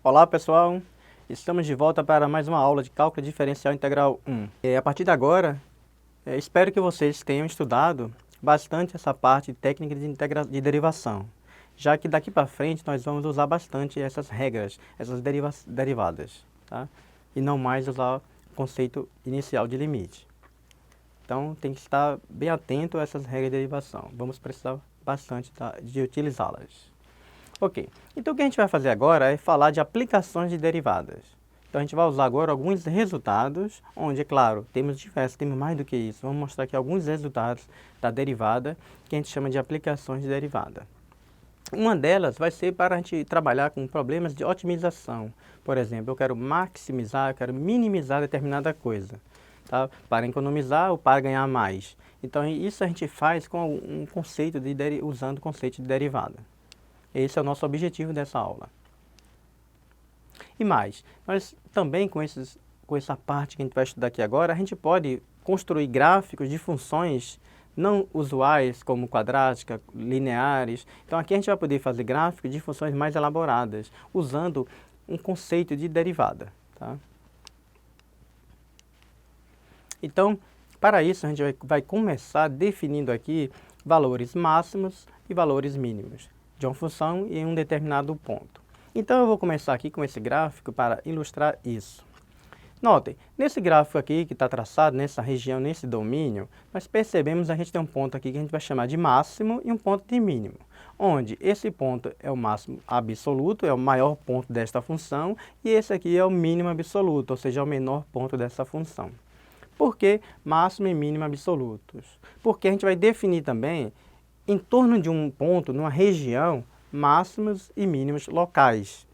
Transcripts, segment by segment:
Olá pessoal, estamos de volta para mais uma aula de Cálculo Diferencial Integral 1. A partir de agora, espero que vocês tenham estudado bastante essa parte de técnica de derivação, já que daqui para frente nós vamos usar bastante essas regras, essas derivadas, tá? E não mais usar o conceito inicial de limite. Então tem que estar bem atento a essas regras de derivação, vamos precisar bastante de utilizá-las. Ok, então o que a gente vai fazer agora é falar de aplicações de derivadas. Então a gente vai usar agora alguns resultados, onde, é claro, temos mais do que isso. Vamos mostrar aqui alguns resultados da derivada, que a gente chama de aplicações de derivada. Uma delas vai ser para a gente trabalhar com problemas de otimização. Por exemplo, eu quero maximizar, eu quero minimizar determinada coisa, tá? Para economizar ou para ganhar mais. Então isso a gente faz com um conceito usando o conceito de derivada. Esse é o nosso objetivo dessa aula. E mais, nós também com essa parte que a gente vai estudar aqui agora, a gente pode construir gráficos de funções não usuais, como quadrática, lineares. Então aqui a gente vai poder fazer gráficos de funções mais elaboradas, usando um conceito de derivada. Tá? Então, para isso a gente vai começar definindo aqui valores máximos e valores mínimos de uma função em um determinado ponto. Então eu vou começar aqui com esse gráfico para ilustrar isso. Notem, nesse gráfico aqui que está traçado, nessa região, nesse domínio, nós percebemos que a gente tem um ponto aqui que a gente vai chamar de máximo e um ponto de mínimo, onde esse ponto é o máximo absoluto, é o maior ponto desta função, e esse aqui é o mínimo absoluto, ou seja, é o menor ponto dessa função. Por que máximo e mínimo absolutos? Porque a gente vai definir também, em torno de um ponto, numa região, máximos e mínimos locais.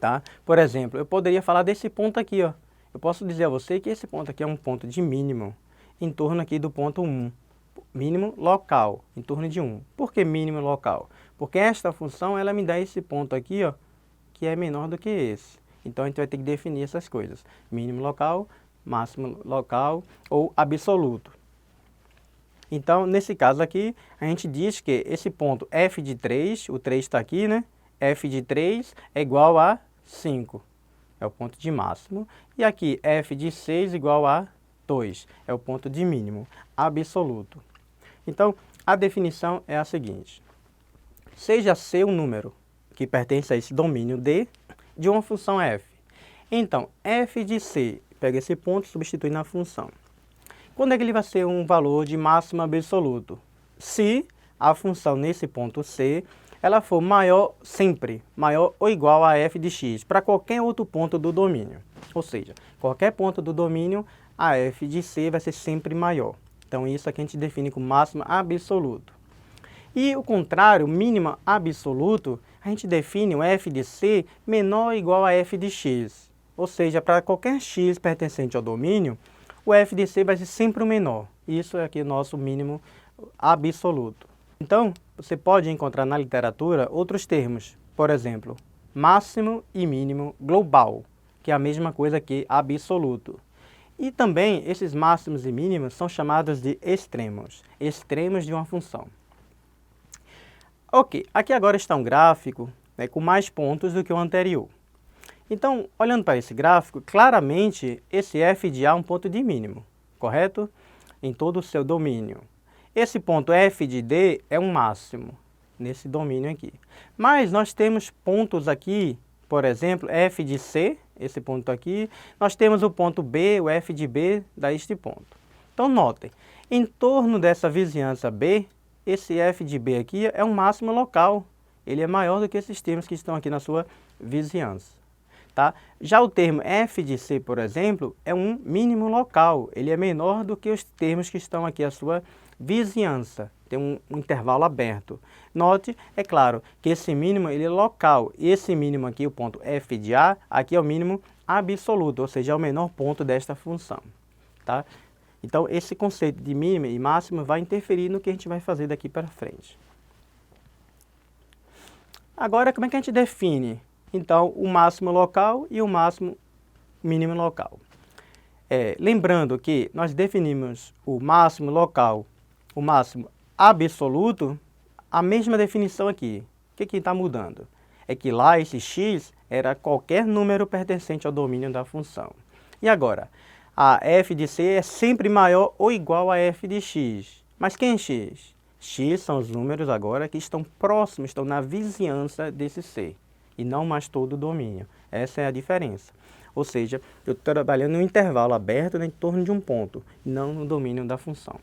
Tá? Por exemplo, eu poderia falar desse ponto aqui, ó. Eu posso dizer a você que esse ponto aqui é um ponto de mínimo, em torno aqui do ponto 1. Mínimo local, em torno de 1. Por que mínimo local? Porque esta função, ela me dá esse ponto aqui, ó, que é menor do que esse. Então, a gente vai ter que definir essas coisas. Mínimo local, máximo local ou absoluto. Então, nesse caso aqui, a gente diz que esse ponto f de 3, o 3 está aqui, né? F de 3 é igual a 5, é o ponto de máximo. E aqui, f de 6 igual a 2, é o ponto de mínimo absoluto. Então, a definição é a seguinte. Seja C um número que pertence a esse domínio D de uma função f. Então, f de C, pega esse ponto e substitui na função. Quando é que ele vai ser um valor de máximo absoluto? Se a função nesse ponto C, ela for maior sempre, maior ou igual a f de x, para qualquer outro ponto do domínio. Ou seja, qualquer ponto do domínio, a f de C vai ser sempre maior. Então isso aqui a gente define como máximo absoluto. E o contrário, mínimo absoluto, a gente define o f de C menor ou igual a f de x. Ou seja, para qualquer x pertencente ao domínio, o f de C vai ser sempre o menor. Isso é aqui o nosso mínimo absoluto. Então, você pode encontrar na literatura outros termos. Por exemplo, máximo e mínimo global, que é a mesma coisa que absoluto. E também esses máximos e mínimos são chamados de extremos, extremos de uma função. Ok, aqui agora está um gráfico, né, com mais pontos do que o anterior. Então, olhando para esse gráfico, claramente esse f de A é um ponto de mínimo, correto? Em todo o seu domínio. Esse ponto f de D é um máximo, nesse domínio aqui. Mas nós temos pontos aqui, por exemplo, f de C, esse ponto aqui. Nós temos o ponto B, o f de B, dá este ponto. Então, notem, em torno dessa vizinhança B, esse f de B aqui é um máximo local. Ele é maior do que esses termos que estão aqui na sua vizinhança. Tá? Já o termo f de C, por exemplo, é um mínimo local. Ele é menor do que os termos que estão aqui à sua vizinhança. Tem um intervalo aberto. Note, é claro, que esse mínimo ele é local. E esse mínimo aqui, o ponto f de A, aqui é o mínimo absoluto, ou seja, é o menor ponto desta função. Tá? Então, esse conceito de mínimo e máximo vai interferir no que a gente vai fazer daqui para frente. Agora, como é que a gente define? Então, o máximo local e o máximo mínimo local. Lembrando que nós definimos o máximo local, o máximo absoluto, a mesma definição aqui. O que está mudando? é que lá esse x era qualquer número pertencente ao domínio da função. E agora, a f de c é sempre maior ou igual a f de x. Mas quem é x? X são os números agora que estão próximos, estão na vizinhança desse c, e não mais todo o domínio. Essa é a diferença. Ou seja, eu estou trabalhando em um intervalo aberto, né, em torno de um ponto, não no domínio da função.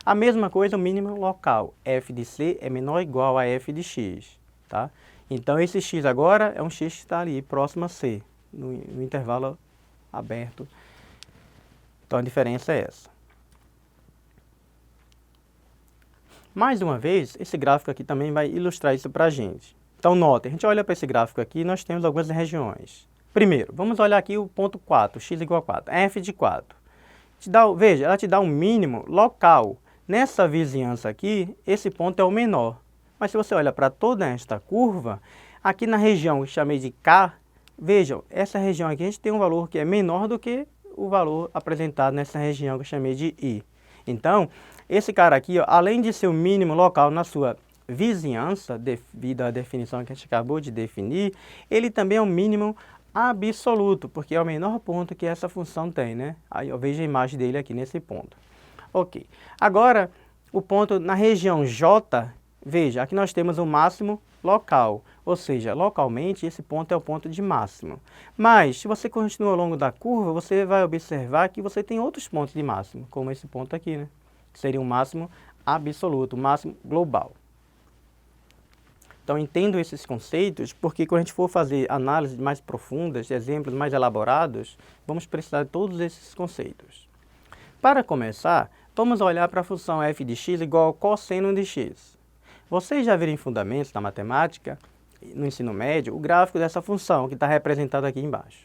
A mesma coisa o mínimo local. F de c é menor ou igual a f de x. Tá? Então, esse x agora é um x que está ali, próximo a c, no intervalo aberto. Então, a diferença é essa. Mais uma vez, esse gráfico aqui também vai ilustrar isso para a gente. Então, notem, a gente olha para esse gráfico aqui e nós temos algumas regiões. Primeiro, vamos olhar aqui o ponto 4, x igual a 4, f de 4. Veja, ela te dá um mínimo local. Nessa vizinhança aqui, esse ponto é o menor. Mas se você olha para toda esta curva, aqui na região que eu chamei de K, vejam, essa região aqui a gente tem um valor que é menor do que o valor apresentado nessa região que eu chamei de I. Então, esse cara aqui, ó, além de ser o mínimo local na sua vizinhança, devido à definição que a gente acabou de definir, ele também é um mínimo absoluto, porque é o menor ponto que essa função tem, né? Aí eu vejo a imagem dele aqui nesse ponto. Ok. Agora, o ponto na região J, veja, aqui nós temos o máximo local, ou seja, localmente esse ponto é o ponto de máximo. Mas, se você continua ao longo da curva, você vai observar que você tem outros pontos de máximo, como esse ponto aqui, né? Que seria um máximo absoluto, um máximo global. Então, entendo esses conceitos, porque quando a gente for fazer análises mais profundas, exemplos mais elaborados, vamos precisar de todos esses conceitos. Para começar, vamos olhar para a função f de x igual ao cosseno de x. Vocês já viram em fundamentos da matemática, no ensino médio, o gráfico dessa função, que está representado aqui embaixo.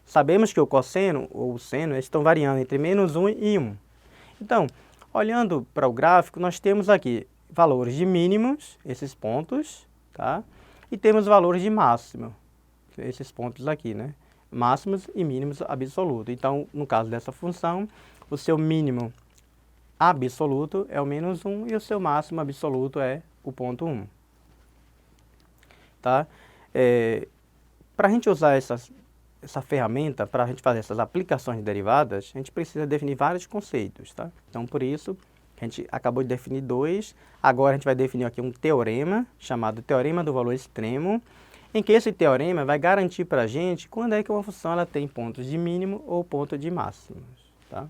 Sabemos que o cosseno ou o seno estão variando entre menos 1 e 1. Então, olhando para o gráfico, nós temos aqui valores de mínimos, esses pontos, tá? E temos valores de máximo, esses pontos aqui, né? Máximos e mínimos absolutos. Então, no caso dessa função, o seu mínimo absoluto é o menos 1 e o seu máximo absoluto é o ponto 1. Tá? Para a gente usar essa ferramenta, para a gente fazer essas aplicações de derivadas, a gente precisa definir vários conceitos. Tá? Então, por isso, a gente acabou de definir dois. Agora, a gente vai definir aqui um teorema, chamado Teorema do Valor Extremo, em que esse teorema vai garantir para a gente quando é que uma função ela tem pontos de mínimo ou ponto de máximos. Tá?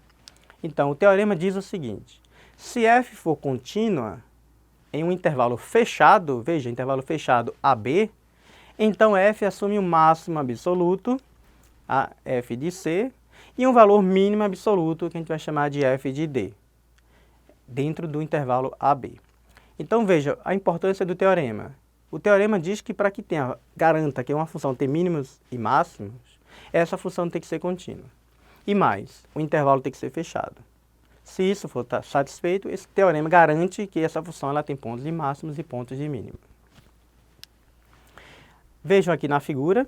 Então, o teorema diz o seguinte: se f for contínua em um intervalo fechado, veja, intervalo fechado AB, então f assume o máximo absoluto, a f de c, e um valor mínimo absoluto, que a gente vai chamar de f de d, dentro do intervalo AB. Então, veja a importância do teorema. O teorema diz que para que garanta que uma função tem mínimos e máximos, essa função tem que ser contínua. E mais, o intervalo tem que ser fechado. Se isso for satisfeito, esse teorema garante que essa função ela tem pontos de máximos e pontos de mínimo. Vejam aqui na figura,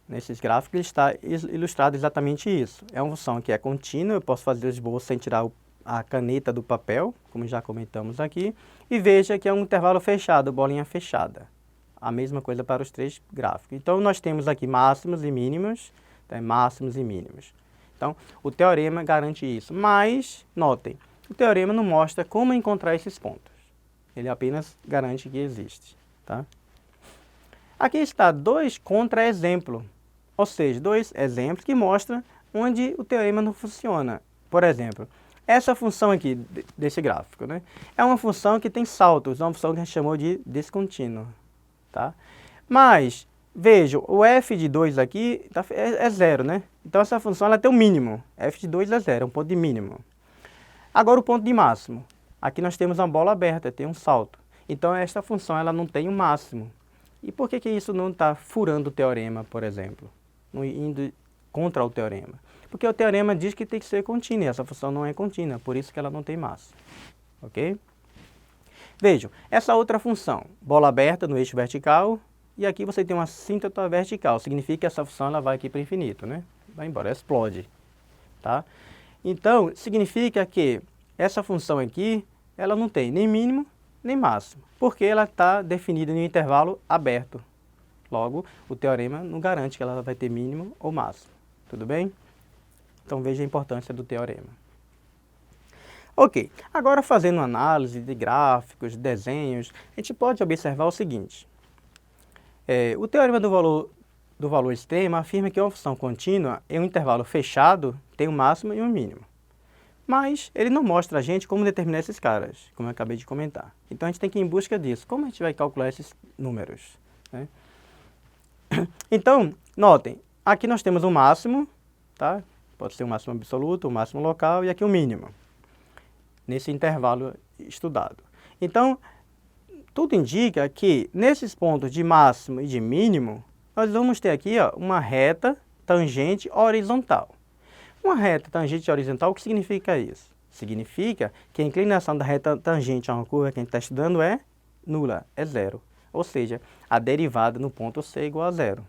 nesses gráficos, está ilustrado exatamente isso. É uma função que é contínua, eu posso fazer o esboço sem tirar a caneta do papel, como já comentamos aqui. E veja que é um intervalo fechado, bolinha fechada. A mesma coisa para os três gráficos. Então, nós temos aqui máximos e mínimos, tá? Máximos e mínimos. Então, o teorema garante isso. Mas, notem, o teorema não mostra como encontrar esses pontos. Ele apenas garante que existe. Tá? Aqui está dois contra-exemplos, ou seja, dois exemplos que mostram onde o teorema não funciona. Por exemplo, essa função aqui desse gráfico, né, é uma função que tem saltos, uma função que a gente chamou de descontínua. Tá? Mas, veja, o f de 2 aqui é zero, né? Então, essa função ela tem um mínimo. F de 2 é zero, é um ponto de mínimo. Agora, o ponto de máximo. Aqui nós temos uma bola aberta, tem um salto. Então, esta função ela não tem um máximo. E por que isso não está furando o teorema, por exemplo? Não indo contra o teorema? Porque o teorema diz que tem que ser contínua, e essa função não é contínua, por isso que ela não tem máximo. Ok? Vejam, essa outra função, bola aberta no eixo vertical, e aqui você tem uma síntota vertical, significa que essa função ela vai aqui para o infinito, né? Vai embora, explode. Tá? Então, significa que essa função aqui, ela não tem nem mínimo, nem máximo, porque ela está definida em um intervalo aberto. Logo, o teorema não garante que ela vai ter mínimo ou máximo. Tudo bem? Então veja a importância do teorema. Ok, agora fazendo uma análise de gráficos, de desenhos, a gente pode observar o seguinte. O teorema do valor extremo afirma que uma função contínua em um intervalo fechado tem um máximo e um mínimo. Mas ele não mostra a gente como determinar esses caras, como eu acabei de comentar. Então a gente tem que ir em busca disso. Como a gente vai calcular esses números, né? Então, notem, aqui nós temos um máximo, tá? Pode ser um máximo absoluto, um máximo local e aqui um mínimo, nesse intervalo estudado. Então, tudo indica que nesses pontos de máximo e de mínimo, nós vamos ter aqui uma reta tangente horizontal. Uma reta tangente horizontal, o que significa isso? Significa que a inclinação da reta tangente a uma curva que a gente está estudando é nula, é zero. Ou seja, a derivada no ponto C é igual a zero.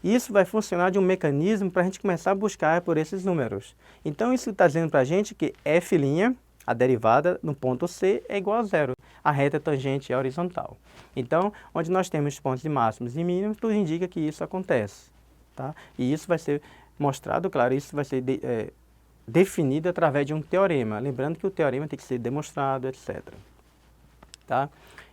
Isso vai funcionar de um mecanismo para a gente começar a buscar por esses números. Então isso está dizendo para a gente que f', a derivada no ponto C, é igual a zero. A reta tangente é horizontal. Então, onde nós temos pontos de máximos e mínimos, tudo indica que isso acontece. Tá? E isso vai ser mostrado, claro, isso vai ser definido através de um teorema. Lembrando que o teorema tem que ser demonstrado, etc. Tá?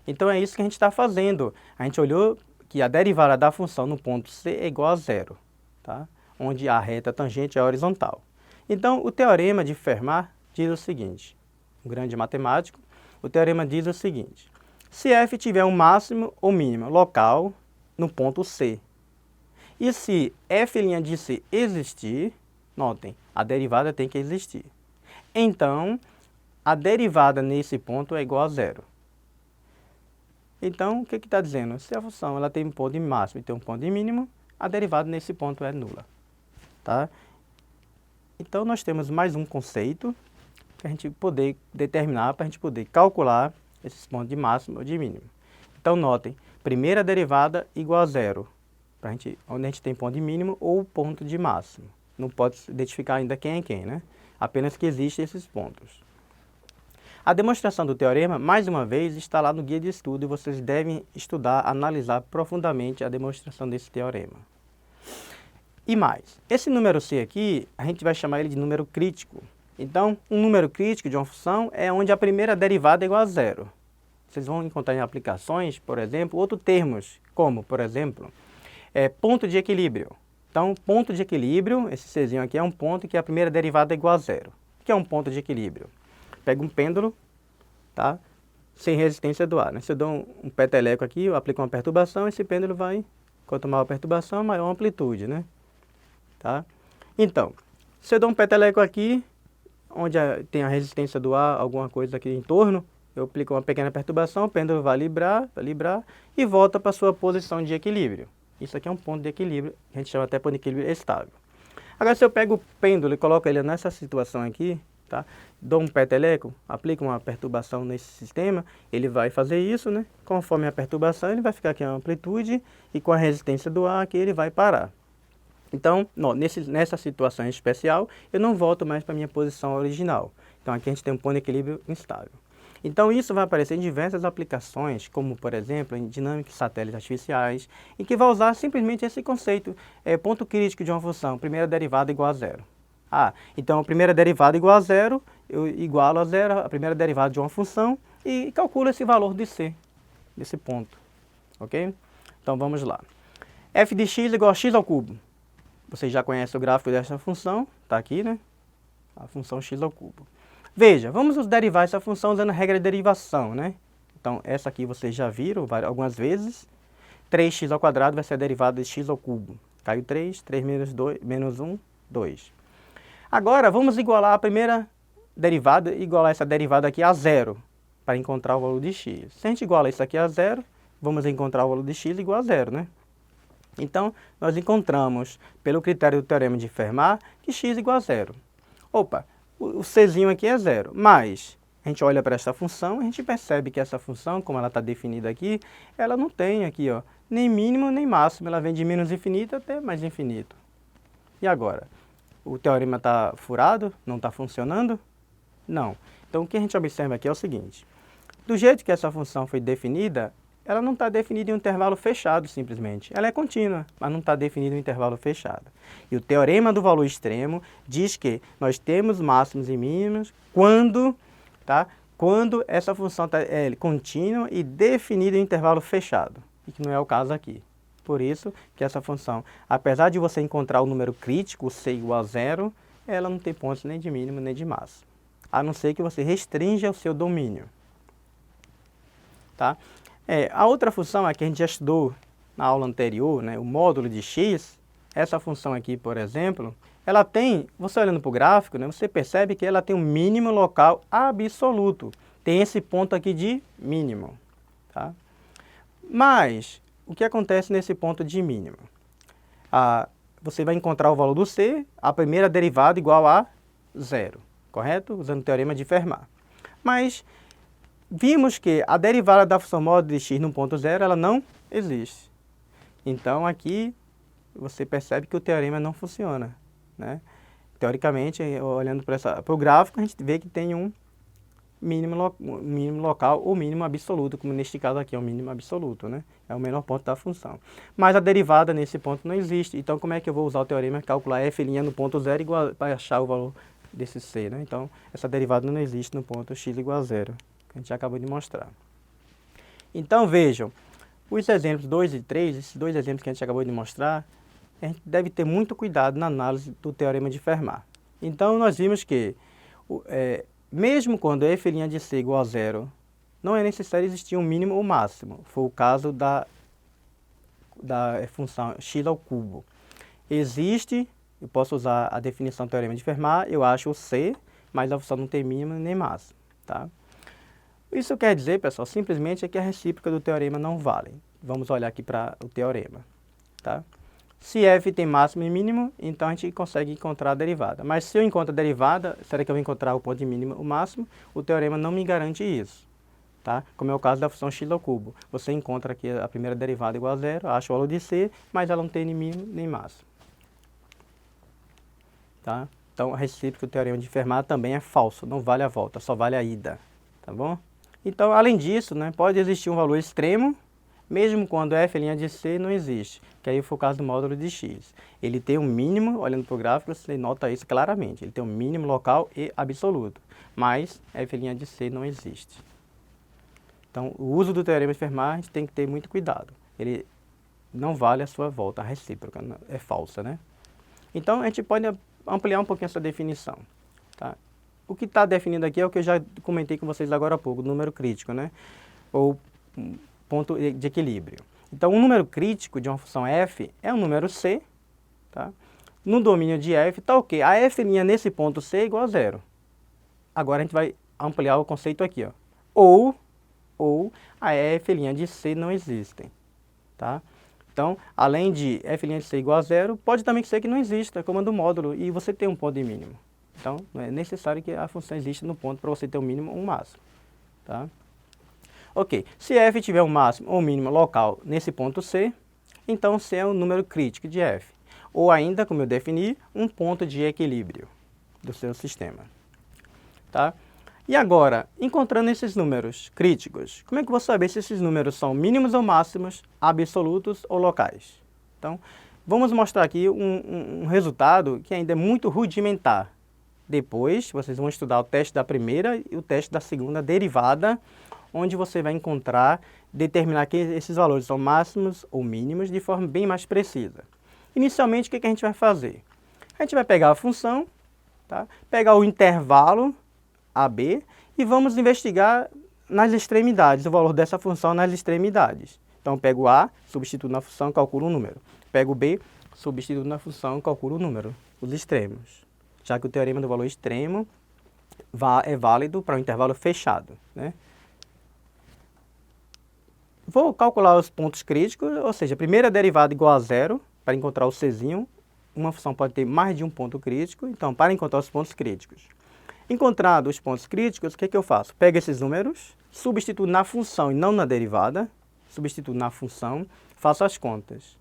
Então é isso que a gente está fazendo. A gente olhou que a derivada da função no ponto C é igual a zero, tá? Onde a reta tangente é horizontal. Então o teorema de Fermat diz o seguinte, um grande matemático, o teorema diz o seguinte, se f tiver um máximo ou mínimo local no ponto C, e se f' de C existir, notem, a derivada tem que existir. Então, a derivada nesse ponto é igual a zero. Então, o que está dizendo? Se a função ela tem um ponto de máximo e tem um ponto de mínimo, a derivada nesse ponto é nula. Tá? Então, nós temos mais um conceito para a gente poder determinar, para a gente poder calcular esses pontos de máximo ou de mínimo. Então, notem, primeira derivada igual a zero, onde a gente tem ponto de mínimo ou ponto de máximo. Não pode identificar ainda quem é quem, né? Apenas que existem esses pontos. A demonstração do teorema, mais uma vez, está lá no guia de estudo e vocês devem estudar, analisar profundamente a demonstração desse teorema. E mais, esse número C aqui, a gente vai chamar ele de número crítico. Então, um número crítico de uma função é onde a primeira derivada é igual a zero. Vocês vão encontrar em aplicações, por exemplo, outros termos, como, por exemplo, ponto de equilíbrio. Então, ponto de equilíbrio, esse Czinho aqui é um ponto que a primeira derivada é igual a zero. O que é um ponto de equilíbrio? Pega um pêndulo, tá? Sem resistência do ar, né? Se eu dou um peteleco aqui, eu aplico uma perturbação, esse pêndulo vai, quanto maior a perturbação, maior a amplitude, né? Tá? Então, se eu dou um peteleco aqui, onde tem a resistência do ar, alguma coisa aqui em torno, eu aplico uma pequena perturbação, o pêndulo vai librar e volta para a sua posição de equilíbrio. Isso aqui é um ponto de equilíbrio, que a gente chama até ponto de equilíbrio estável. Agora, se eu pego o pêndulo e coloco ele nessa situação aqui, tá? Dou um peteleco, aplico uma perturbação nesse sistema, ele vai fazer isso, né? Conforme a perturbação, ele vai ficar aqui a amplitude e com a resistência do ar aqui ele vai parar. Então, nessa situação especial, eu não volto mais para a minha posição original. Então, aqui a gente tem um ponto de equilíbrio instável. Então, isso vai aparecer em diversas aplicações, como, por exemplo, em dinâmica de satélites artificiais, em que vai usar simplesmente esse conceito, ponto crítico de uma função, primeira derivada igual a zero. Então a primeira derivada igual a zero, eu igualo a zero a primeira derivada de uma função e calculo esse valor de C, desse ponto, ok? Então vamos lá. f de x igual a x ao cubo. Vocês já conhecem o gráfico dessa função, está aqui, né? A função x ao cubo. Veja, vamos derivar essa função usando a regra de derivação, né? Então essa aqui vocês já viram algumas vezes. 3x ao quadrado vai ser a derivada de x ao cubo. Caiu 3, 3 menos 1, 2. Agora, vamos igualar a primeira derivada, igualar essa derivada aqui a zero, para encontrar o valor de x. Se a gente iguala isso aqui a zero, vamos encontrar o valor de x igual a zero, né? Então, nós encontramos, pelo critério do teorema de Fermat, que x igual a zero. Opa, o Czinho aqui é zero, mas a gente olha para essa função, a gente percebe que essa função, como ela está definida aqui, ela não tem aqui, nem mínimo nem máximo, ela vem de menos infinito até mais infinito. E agora? O teorema está furado? Não está funcionando? Não. Então, o que a gente observa aqui é o seguinte. Do jeito que essa função foi definida, ela não está definida em um intervalo fechado, simplesmente. Ela é contínua, mas não está definida em um intervalo fechado. E o teorema do valor extremo diz que nós temos máximos e mínimos quando, tá? Quando essa função é contínua e definida em intervalo fechado, e que não é o caso aqui. Por isso que essa função, apesar de você encontrar o número crítico, o c igual a zero, ela não tem pontos nem de mínimo nem de máximo, a não ser que você restrinja o seu domínio. Tá? A outra função é que a gente já estudou na aula anterior, né, o módulo de x. Essa função aqui, por exemplo, ela tem, você olhando para o gráfico, né, você percebe que ela tem um mínimo local absoluto. Tem esse ponto aqui de mínimo. Tá? Mas, o que acontece nesse ponto de mínimo? Você vai encontrar o valor do c, a primeira derivada igual a zero, correto? Usando o teorema de Fermat. Mas vimos que a derivada da função módulo de x no ponto zero, ela não existe. Então, aqui você percebe que o teorema não funciona, né? Teoricamente, olhando para o gráfico, a gente vê que tem um mínimo local ou mínimo absoluto, como neste caso aqui é o mínimo absoluto, né? É o menor ponto da função. Mas a derivada nesse ponto não existe. Então, como é que eu vou usar o teorema calcular f' no ponto zero igual para achar o valor desse c, né? Então, essa derivada não existe no ponto x igual a zero, que a gente acabou de mostrar. Então, vejam, os exemplos 2 e 3, esses dois exemplos que a gente acabou de mostrar, a gente deve ter muito cuidado na análise do teorema de Fermat. Então, nós vimos que mesmo quando f' de c igual a zero, não é necessário existir um mínimo ou máximo. Foi o caso da função x ao cubo. Existe, eu posso usar a definição do teorema de Fermat, eu acho o c, mas a função não tem mínimo nem máximo. Tá? Isso quer dizer, pessoal, simplesmente é que a recíproca do teorema não vale. Vamos olhar aqui para o teorema. Tá? Se f tem máximo e mínimo, então a gente consegue encontrar a derivada. Mas se eu encontro a derivada, será que eu vou encontrar o ponto de mínimo ou máximo? O teorema não me garante isso. Tá? Como é o caso da função x ao cubo. Você encontra aqui a primeira derivada igual a zero, acha o valor de c, mas ela não tem nem mínimo nem máximo. Tá? Então, a recíproca do teorema de Fermat também é falso, não vale a volta, só vale a ida. Tá bom? Então, além disso, né, pode existir um valor extremo, mesmo quando f' de c não existe, que aí foi o caso do módulo de x. Ele tem um mínimo, olhando para o gráfico, você nota isso claramente, ele tem um mínimo local e absoluto, mas f' de c não existe. Então, o uso do teorema de Fermat, a gente tem que ter muito cuidado. Ele não vale a sua volta, a recíproca, é falsa, né? Então, a gente pode ampliar um pouquinho essa definição. Tá? O que está definido aqui é o que eu já comentei com vocês agora há pouco, o número crítico, né? Ou ponto de equilíbrio. Então, um número crítico de uma função f é um número c, tá? No domínio de f, tá ok. A f' nesse ponto c é igual a zero. Agora, a gente vai ampliar o conceito aqui, ó. Ou a f' de c não existem, tá? Então, além de f' de c igual a zero, pode também ser que não exista, como a do módulo, e você tem um ponto de mínimo. Então, não é necessário que a função exista no ponto para você ter um mínimo ou um máximo, tá? Ok, se f tiver um máximo ou um mínimo local nesse ponto c, então c é um número crítico de f. Ou ainda, como eu defini, um ponto de equilíbrio do seu sistema, tá? E agora, encontrando esses números críticos, como é que eu vou saber se esses números são mínimos ou máximos, absolutos ou locais? Então, vamos mostrar aqui um resultado que ainda é muito rudimentar. Depois, vocês vão estudar o teste da primeira e o teste da segunda derivada, onde você vai encontrar, determinar que esses valores são máximos ou mínimos de forma bem mais precisa. Inicialmente, o que a gente vai fazer? A gente vai pegar a função, tá? Pegar o intervalo AB e vamos investigar nas extremidades, o valor dessa função nas extremidades. Então, pego A, substituo na função, calculo o número. Pego B, substituo na função, calculo o número, os extremos. Já que o teorema do valor extremo é válido para um intervalo fechado, né? Vou calcular os pontos críticos, ou seja, a primeira derivada igual a zero, para encontrar o Czinho. Uma função pode ter mais de um ponto crítico, então, para encontrar os pontos críticos. Encontrados os pontos críticos, o que eu faço? Pego esses números, substituo na função e não na derivada, substituo na função, faço as contas.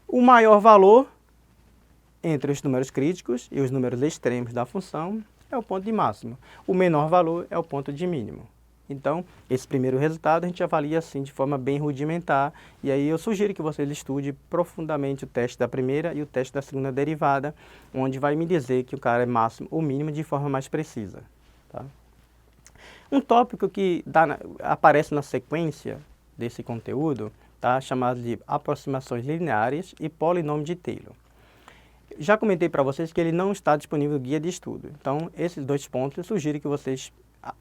O maior valor entre os números críticos e os números extremos da função é o ponto de máximo. O menor valor é o ponto de mínimo. Então, esse primeiro resultado a gente avalia assim de forma bem rudimentar, e aí eu sugiro que vocês estudem profundamente o teste da primeira e o teste da segunda derivada, onde vai me dizer que o cara é máximo ou mínimo de forma mais precisa. Tá? Um tópico que aparece na sequência desse conteúdo, tá, chamado de aproximações lineares e polinômio de Taylor. Já comentei para vocês que ele não está disponível no guia de estudo, então esses dois pontos eu sugiro que vocês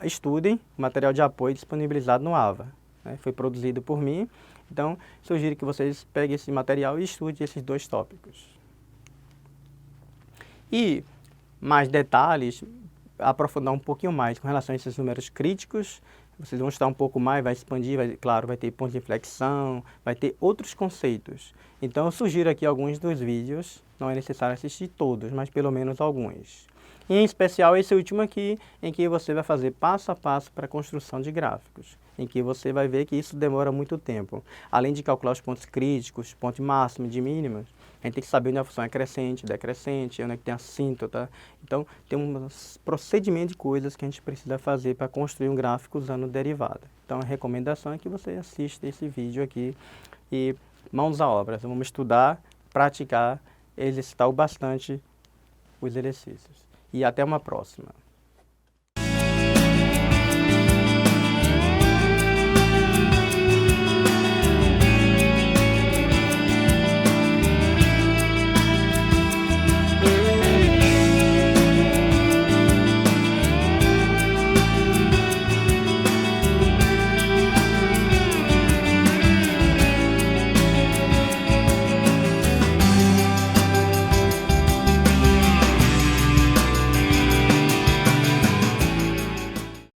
estudem o material de apoio disponibilizado no AVA. Né? Foi produzido por mim, então sugiro que vocês peguem esse material e estudem esses dois tópicos. E mais detalhes, aprofundar um pouquinho mais com relação a esses números críticos, vocês vão estudar um pouco mais, vai expandir, claro, vai ter ponto de inflexão, vai ter outros conceitos. Então eu sugiro aqui alguns dos vídeos, não é necessário assistir todos, mas pelo menos alguns. E em especial esse último aqui, em que você vai fazer passo a passo para a construção de gráficos, em que você vai ver que isso demora muito tempo. Além de calcular os pontos críticos, ponto máximo de mínimos, a gente tem que saber onde a função é crescente, decrescente, onde é que tem assíntota. Então, tem um procedimento de coisas que a gente precisa fazer para construir um gráfico usando derivada. Então, a recomendação é que você assista esse vídeo aqui e mãos à obra. Vamos estudar, praticar, exercitar bastante os exercícios. E até uma próxima.